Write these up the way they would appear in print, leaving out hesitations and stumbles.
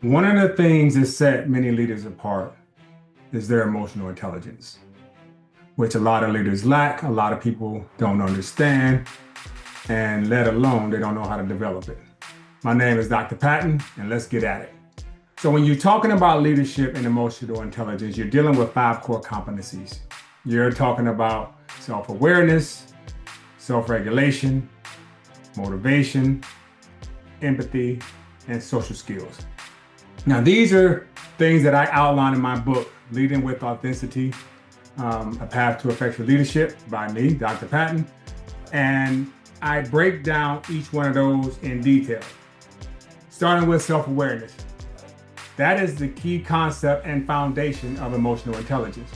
One of the things that set many leaders apart is their emotional intelligence, which a lot of leaders lack, a lot of people don't understand, and let alone they don't know how to develop it. My name is Dr. Patton, and let's get at it. So when you're talking about leadership and emotional intelligence, you're dealing with 5 core competencies. You're talking about self-awareness, self-regulation, motivation, empathy, and social skills. Now, these are things that I outline in my book, Leading with Authenticity, A Path to Effective Leadership by me, Dr. Patton. And I break down each one of those in detail, starting with self-awareness. That is the key concept and foundation of emotional intelligence.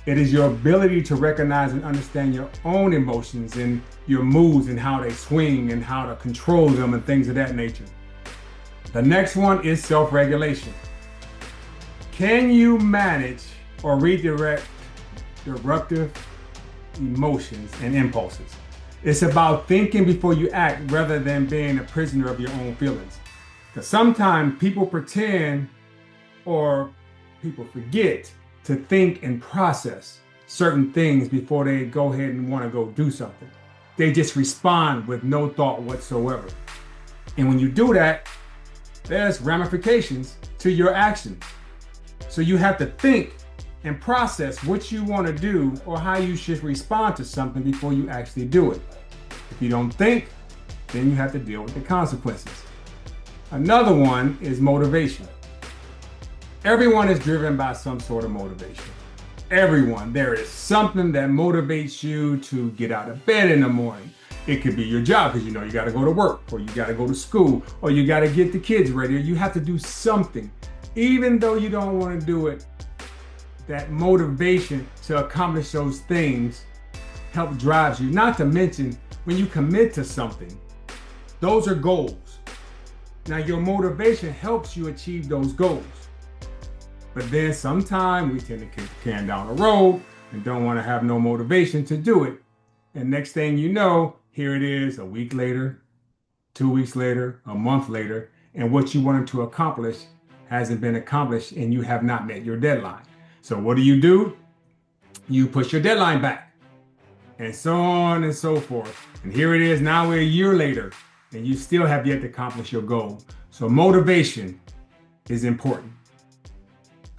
It is your ability to recognize and understand your own emotions and your moods and how they swing and how to control them and things of that nature. The next one is self-regulation. Can you manage or redirect disruptive emotions and impulses? It's about thinking before you act rather than being a prisoner of your own feelings. Because sometimes people pretend or people forget to think and process certain things before they go ahead and want to go do something. They just respond with no thought whatsoever. And when you do that, there's ramifications to your actions. So you have to think and process what you want to do or how you should respond to something before you actually do it. If you don't think, then you have to deal with the consequences. Another one is motivation. Everyone is driven by some sort of motivation. Everyone. There is something that motivates you to get out of bed in the morning. It could be your job because you know you got to go to work, or you got to go to school, or you got to get the kids ready, or you have to do something. Even though you don't want to do it, that motivation to accomplish those things help drives you. Not to mention, when you commit to something, those are goals. Now, your motivation helps you achieve those goals. But then sometimes we tend to kick the can down the road and don't want to have no motivation to do it. And next thing you know, here it is a week later, 2 weeks later, a month later, and what you wanted to accomplish hasn't been accomplished and you have not met your deadline. So what do? You push your deadline back and so on and so forth. And here it is, now we're a year later and you still have yet to accomplish your goal. So motivation is important.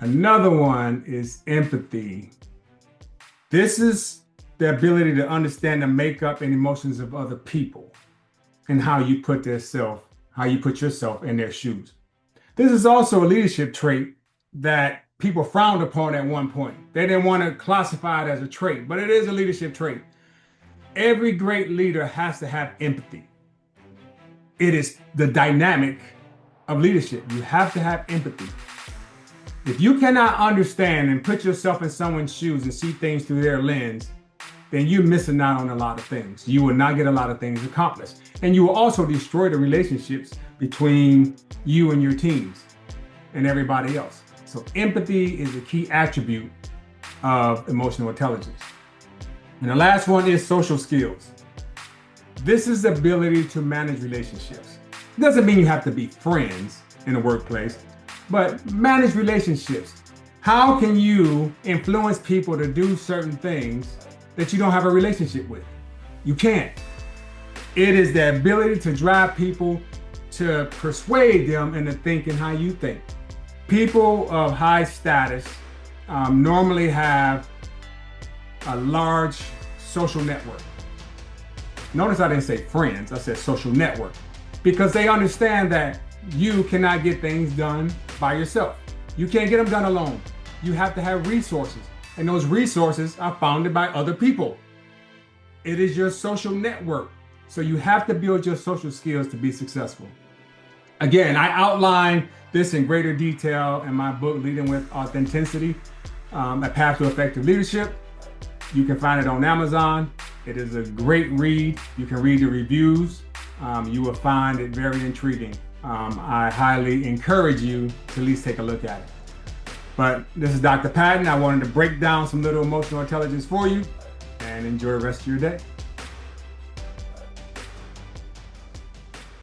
Another one is empathy. This is the ability to understand the makeup and emotions of other people and how you put yourself in their shoes. This is also a leadership trait that people frowned upon at one point. They didn't want to classify it as a trait, but it is a leadership trait. Every great leader has to have empathy. It is the dynamic of leadership. You have to have empathy. If you cannot understand and put yourself in someone's shoes and see things through their lens, then you're missing out on a lot of things. You will not get a lot of things accomplished. And you will also destroy the relationships between you and your teams and everybody else. So empathy is a key attribute of emotional intelligence. And the last one is social skills. This is the ability to manage relationships. It doesn't mean you have to be friends in the workplace, but manage relationships. How can you influence people to do certain things that you don't have a relationship with? You can't. It is the ability to drive people to persuade them into thinking how you think. People of high status normally have a large social network. Notice I didn't say friends, I said social network, because they understand that you cannot get things done by yourself. You can't get them done alone. You have to have resources, and those resources are founded by other people. It is your social network. So you have to build your social skills to be successful. Again, I outline this in greater detail in my book, Leading with Authenticity, A Path to Effective Leadership. You can find it on Amazon. It is a great read. You can read the reviews. You will find it very intriguing. I highly encourage you to at least take a look at it. But this is Dr. Patton. I wanted to break down some little emotional intelligence for you, and enjoy the rest of your day.